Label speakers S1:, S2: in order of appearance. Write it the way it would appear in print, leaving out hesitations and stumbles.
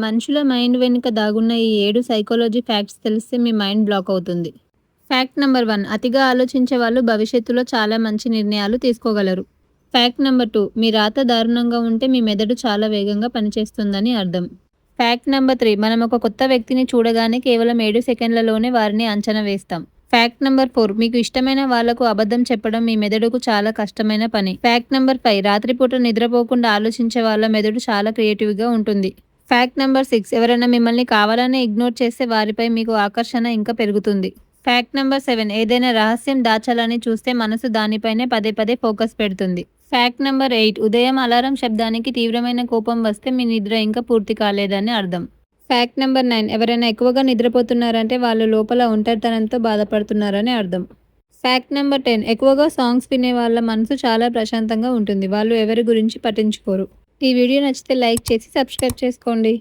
S1: మనుషుల మైండ్ వెనుక దాగున్న ఈ 7 సైకాలజీ ఫ్యాక్ట్స్ తెలిస్తే మీ మైండ్ బ్లాక్ అవుతుంది. ఫ్యాక్ట్ నంబర్ 1, అతిగా ఆలోచించే వాళ్ళు భవిష్యత్తులో చాలా మంచి నిర్ణయాలు తీసుకోగలరు. ఫ్యాక్ట్ నంబర్ 2, మీ రాత దారుణంగా ఉంటే మీ మెదడు చాలా వేగంగా పనిచేస్తుందని అర్థం. ఫ్యాక్ట్ నంబర్ 3, మనం ఒక కొత్త వ్యక్తిని చూడగానే కేవలం 7 సెకండ్లలోనే వారిని అంచనా వేస్తాం. ఫ్యాక్ట్ నంబర్ 4, మీకు ఇష్టమైన వాళ్లకు అబద్ధం చెప్పడం మీ మెదడుకు చాలా కష్టమైన పని. ఫ్యాక్ట్ నంబర్ 5, రాత్రిపూట నిద్రపోకుండా ఆలోచించే వాళ్ళ మెదడు చాలా క్రియేటివ్గా ఉంటుంది. ఫ్యాక్ట్ నంబర్ 6, ఎవరైనా మిమ్మల్ని కావాలనే ఇగ్నోర్ చేస్తే వారిపై మీకు ఆకర్షణ ఇంకా పెరుగుతుంది. ఫ్యాక్ట్ నంబర్ 7, ఏదైనా రహస్యం దాచాలని చూస్తే మనసు దానిపైనే పదే పదే ఫోకస్ పెడుతుంది. ఫ్యాక్ట్ నంబర్ 8, ఉదయం అలారం శబ్దానికి తీవ్రమైన కోపం వస్తే మీ నిద్ర ఇంకా పూర్తి కాలేదని అర్థం. ఫ్యాక్ట్ నంబర్ 9, ఎవరైనా ఎక్కువగా నిద్రపోతున్నారంటే వాళ్ళు లోపల ఒంటరితనంతో బాధపడుతున్నారని అర్థం. ఫ్యాక్ట్ నంబర్ 10, ఎక్కువగా సాంగ్స్ వినే వాళ్ళ మనసు చాలా ప్రశాంతంగా ఉంటుంది. వాళ్ళు ఎవరి గురించి పట్టించుకోరు. ఈ వీడియో నచ్చితే లైక్ చేసి సబ్స్క్రైబ్ చేసుకోండి.